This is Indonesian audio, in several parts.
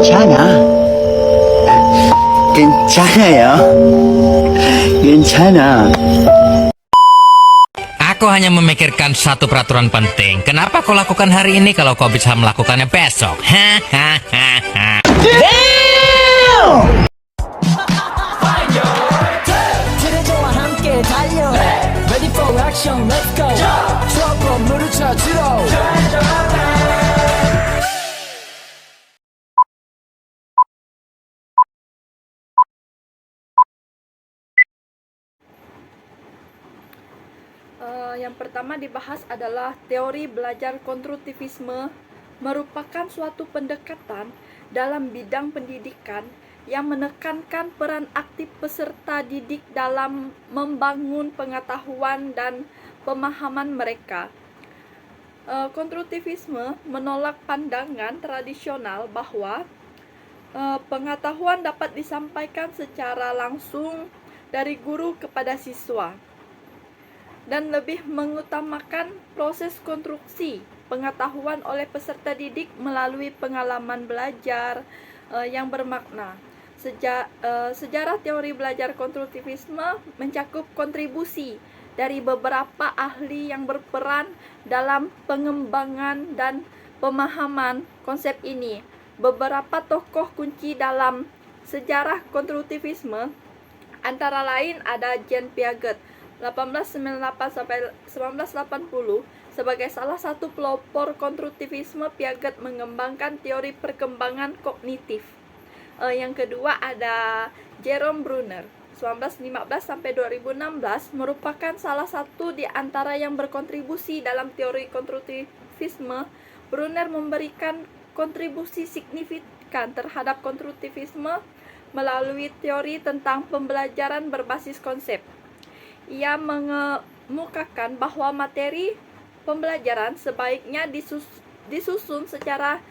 괜찮아. 괜찮아요. 괜찮아. Aku hanya memikirkan satu peraturan penting. Kenapa kau lakukan hari ini kalau kau bisa melakukannya besok? Hahaha. 트레저와 함께 달려 Ready for action, let's go 추억 건물을 찾으러 Yang pertama dibahas adalah teori belajar konstruktivisme merupakan suatu pendekatan dalam bidang pendidikan yang menekankan peran aktif peserta didik dalam membangun pengetahuan dan pemahaman mereka. Konstruktivisme menolak pandangan tradisional bahwa pengetahuan dapat disampaikan secara langsung dari guru kepada siswa dan lebih mengutamakan proses konstruksi pengetahuan oleh peserta didik melalui pengalaman belajar yang bermakna. Sejarah teori belajar konstruktivisme mencakup kontribusi dari beberapa ahli yang berperan dalam pengembangan dan pemahaman konsep ini. Beberapa tokoh kunci dalam sejarah konstruktivisme antara lain ada Jean Piaget 1898 sampai 1980. Sebagai salah satu pelopor konstruktivisme, Piaget mengembangkan teori perkembangan kognitif. Yang kedua ada Jerome Bruner 1915 sampai 2016, merupakan salah satu di antara yang berkontribusi dalam teori konstruktivisme. Bruner memberikan kontribusi signifikan terhadap konstruktivisme melalui teori tentang pembelajaran berbasis konsep. Ia mengemukakan bahwa materi pembelajaran sebaiknya disusun secara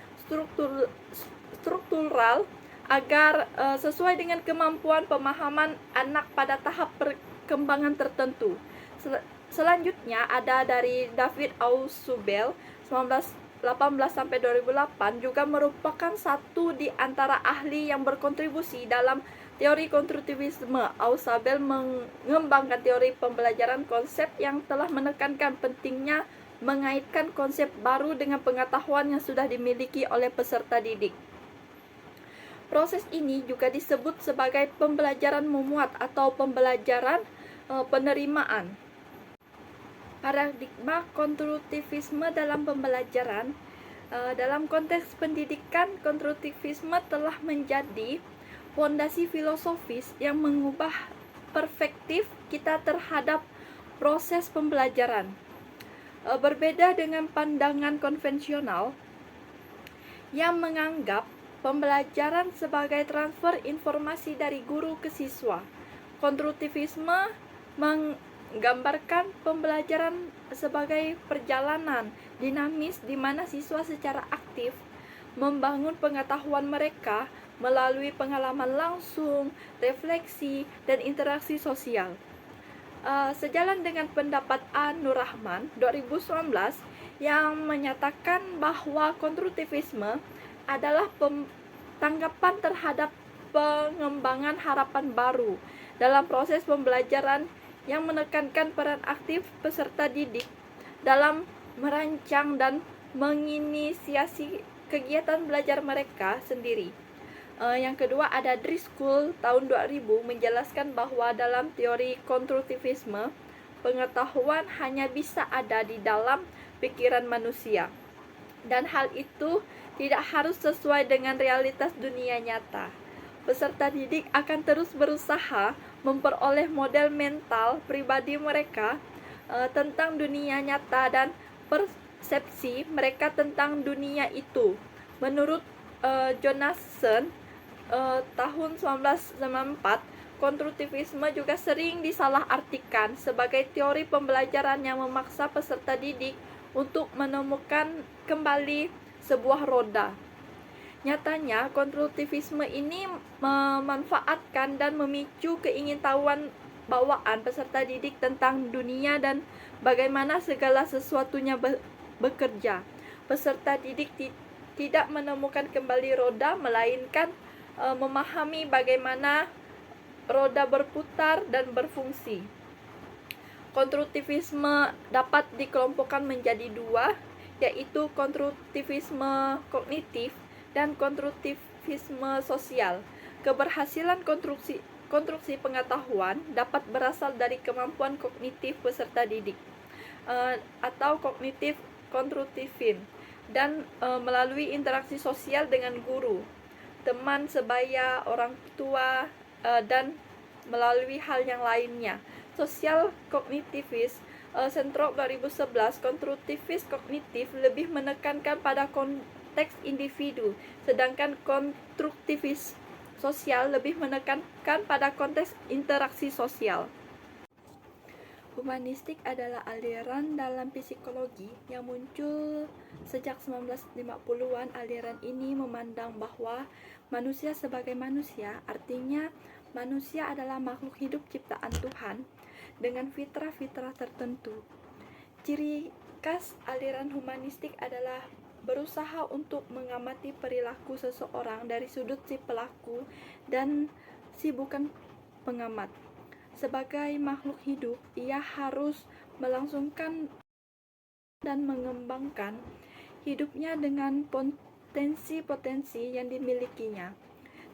struktural agar sesuai dengan kemampuan pemahaman anak pada tahap perkembangan tertentu. Selanjutnya ada dari David Ausubel 1918 sampai 2008, juga merupakan satu di antara ahli yang berkontribusi dalam teori konstruktivisme. Ausubel mengembangkan teori pembelajaran konsep yang telah menekankan pentingnya mengaitkan konsep baru dengan pengetahuan yang sudah dimiliki oleh peserta didik. Proses ini juga disebut sebagai pembelajaran memuat atau pembelajaran penerimaan. Paradigma konstruktivisme dalam pembelajaran. Dalam konteks pendidikan, konstruktivisme telah menjadi fondasi filosofis yang mengubah perspektif kita terhadap proses pembelajaran. Berbeda dengan pandangan konvensional yang menganggap pembelajaran sebagai transfer informasi dari guru ke siswa, konstruktivisme menggambarkan pembelajaran sebagai perjalanan dinamis di mana siswa secara aktif membangun pengetahuan mereka melalui pengalaman langsung, refleksi, dan interaksi sosial. Sejalan dengan pendapat A. Nur Rahman 2019 yang menyatakan bahwa konstruktivisme adalah tanggapan terhadap pengembangan harapan baru dalam proses pembelajaran yang menekankan peran aktif peserta didik dalam merancang dan menginisiasi kegiatan belajar mereka sendiri. Yang kedua ada Driscoll tahun 2000 menjelaskan bahwa dalam teori konstruktivisme, pengetahuan hanya bisa ada di dalam pikiran manusia, dan hal itu tidak harus sesuai dengan realitas dunia nyata. Peserta didik akan terus berusaha memperoleh model mental pribadi mereka tentang dunia nyata dan persepsi mereka tentang dunia itu. Menurut Jonasson tahun 1994, konstruktivisme juga sering disalahartikan sebagai teori pembelajaran yang memaksa peserta didik untuk menemukan kembali sebuah roda. Nyatanya, konstruktivisme ini memanfaatkan dan memicu keingintahuan bawaan peserta didik tentang dunia dan bagaimana segala sesuatunya bekerja. Peserta didik tidak menemukan kembali roda, melainkan memahami bagaimana roda berputar dan berfungsi. Konstruktivisme dapat dikelompokkan menjadi dua, yaitu konstruktivisme kognitif dan konstruktivisme sosial. Keberhasilan konstruksi pengetahuan dapat berasal dari kemampuan kognitif peserta didik atau kognitif konstruktivisme dan melalui interaksi sosial dengan guru, teman sebaya, orang tua, dan melalui hal yang lainnya. Sosial kognitivis Sentrop 2011, konstruktivis kognitif lebih menekankan pada konteks individu, sedangkan konstruktivis sosial lebih menekankan pada konteks interaksi sosial. Humanistik adalah aliran dalam psikologi yang muncul sejak 1950-an. Aliran ini memandang bahwa manusia sebagai manusia, artinya manusia adalah makhluk hidup ciptaan Tuhan dengan fitrah-fitrah tertentu. Ciri khas aliran humanistik adalah berusaha untuk mengamati perilaku seseorang dari sudut si pelaku dan si bukan pengamat. Sebagai makhluk hidup, ia harus melangsungkan dan mengembangkan hidupnya dengan potensi-potensi yang dimilikinya.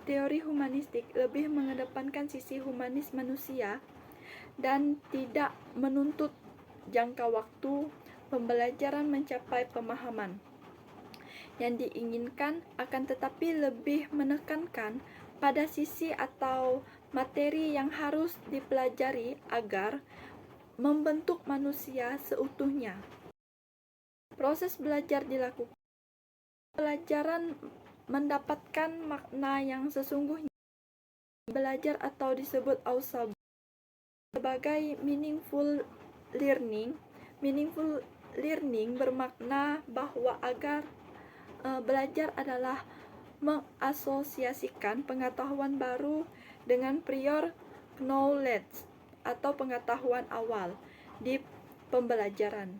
Teori humanistik lebih mengedepankan sisi humanis manusia dan tidak menuntut jangka waktu pembelajaran mencapai pemahaman yang diinginkan, akan tetapi lebih menekankan pada sisi atau materi yang harus dipelajari agar membentuk manusia seutuhnya. Proses belajar dilakukan. Pelajaran mendapatkan makna yang sesungguhnya. Belajar atau disebut ausab sebagai meaningful learning. Meaningful learning bermakna bahwa agar belajar adalah mengasosiasikan pengetahuan baru dengan prior knowledge atau pengetahuan awal di pembelajaran.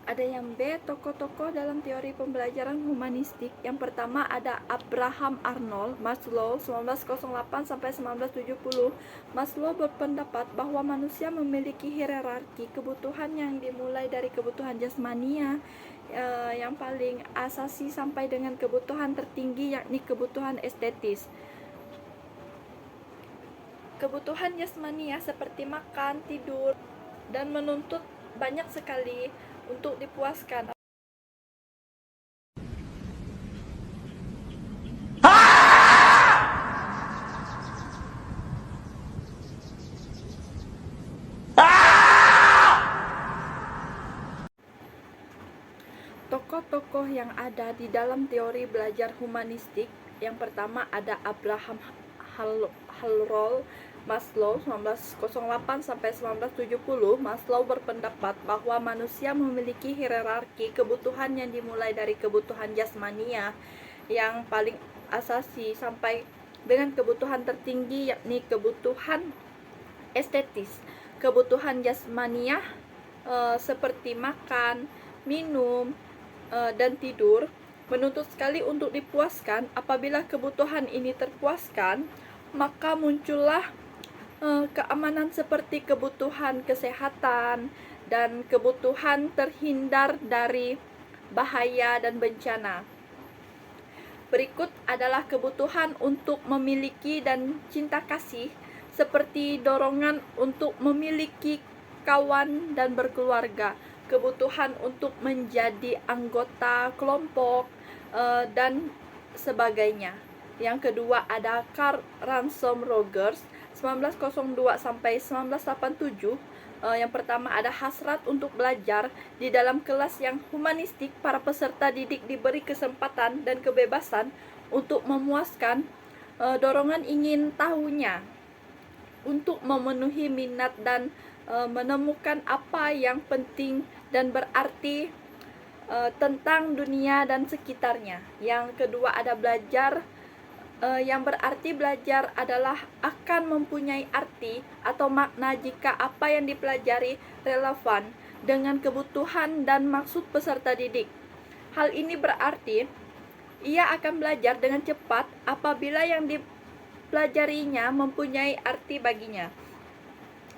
Ada yang B, tokoh-tokoh dalam teori pembelajaran humanistik. Yang pertama ada Abraham Arnold Maslow 1908 sampai 1970. Maslow berpendapat bahwa manusia memiliki hierarki kebutuhan yang dimulai dari kebutuhan jasmania yang paling asasi sampai dengan kebutuhan tertinggi, yakni kebutuhan estetis. Kebutuhan jasmania seperti makan, tidur, dan menuntut banyak sekali untuk dipuaskan. Tokoh-tokoh yang ada di dalam teori belajar humanistik, yang pertama ada Abraham Harold Maslow 1908 sampai 1970. Maslow berpendapat bahwa manusia memiliki hierarki kebutuhan yang dimulai dari kebutuhan jasmania yang paling asasi sampai dengan kebutuhan tertinggi, yakni kebutuhan estetis. Kebutuhan jasmania seperti makan, minum, dan tidur menuntut sekali untuk dipuaskan. Apabila kebutuhan ini terpuaskan, maka muncullah keamanan seperti kebutuhan kesehatan dan kebutuhan terhindar dari bahaya dan bencana. Berikut adalah kebutuhan untuk memiliki dan cinta kasih, seperti dorongan untuk memiliki kawan dan berkeluarga, kebutuhan untuk menjadi anggota kelompok, dan sebagainya. Yang kedua ada Karl Ransom Rogers 1902 sampai 1987. Yang pertama ada hasrat untuk belajar. Di dalam kelas yang humanistik, para peserta didik diberi kesempatan dan kebebasan untuk memuaskan dorongan ingin tahunya, untuk memenuhi minat dan menemukan apa yang penting dan berarti tentang dunia dan sekitarnya. Yang kedua ada belajar yang berarti belajar adalah akan mempunyai arti atau makna jika apa yang dipelajari relevan dengan kebutuhan dan maksud peserta didik. Hal ini berarti ia akan belajar dengan cepat apabila yang dipelajarinya mempunyai arti baginya.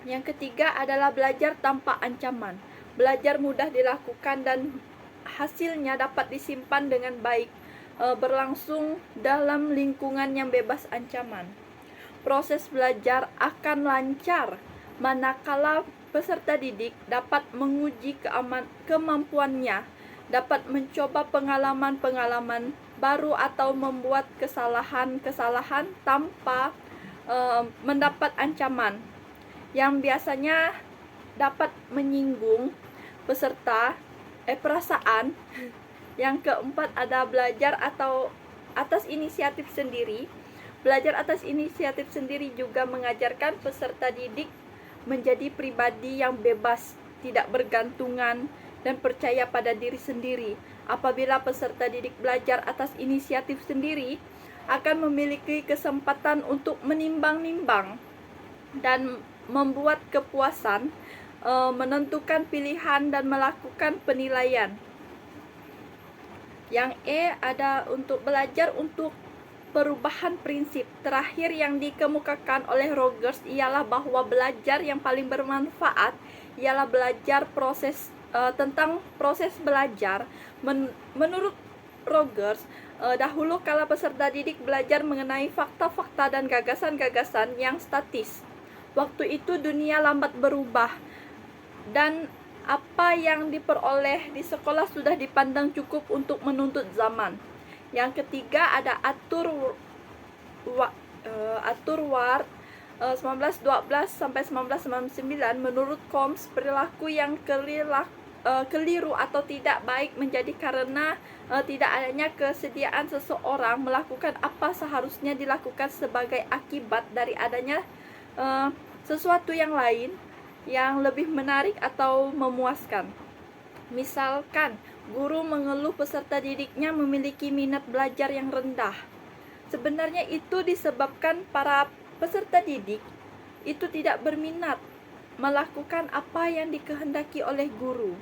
Yang ketiga adalah belajar tanpa ancaman. Belajar mudah dilakukan dan hasilnya dapat disimpan dengan baik, berlangsung dalam lingkungan yang bebas ancaman. Proses belajar akan lancar manakala peserta didik dapat menguji kemampuannya, dapat mencoba pengalaman-pengalaman baru atau membuat kesalahan-kesalahan tanpa mendapat ancaman yang biasanya dapat menyinggung peserta perasaan. Yang keempat ada belajar atau atas inisiatif sendiri. Belajar atas inisiatif sendiri juga mengajarkan peserta didik menjadi pribadi yang bebas, tidak bergantungan, dan percaya pada diri sendiri. Apabila peserta didik belajar atas inisiatif sendiri, akan memiliki kesempatan untuk menimbang-nimbang dan membuat kepuasan, menentukan pilihan dan melakukan penilaian. Yang ada untuk belajar untuk perubahan prinsip. Terakhir yang dikemukakan oleh Rogers ialah bahwa belajar yang paling bermanfaat ialah belajar tentang proses belajar. Menurut Rogers, dahulu kala peserta didik belajar mengenai fakta-fakta dan gagasan-gagasan yang statis. Waktu itu dunia lambat berubah dan apa yang diperoleh di sekolah sudah dipandang cukup untuk menuntut zaman. Yang ketiga ada Arthur Ward 1912 sampai 1999. Menurut Combs, perilaku yang keliru atau tidak baik menjadi karena tidak adanya kesediaan seseorang melakukan apa seharusnya dilakukan sebagai akibat dari adanya sesuatu yang lain yang lebih menarik atau memuaskan. Misalkan, guru mengeluh peserta didiknya memiliki minat belajar yang rendah. Sebenarnya itu disebabkan para peserta didik itu tidak berminat melakukan apa yang dikehendaki oleh guru.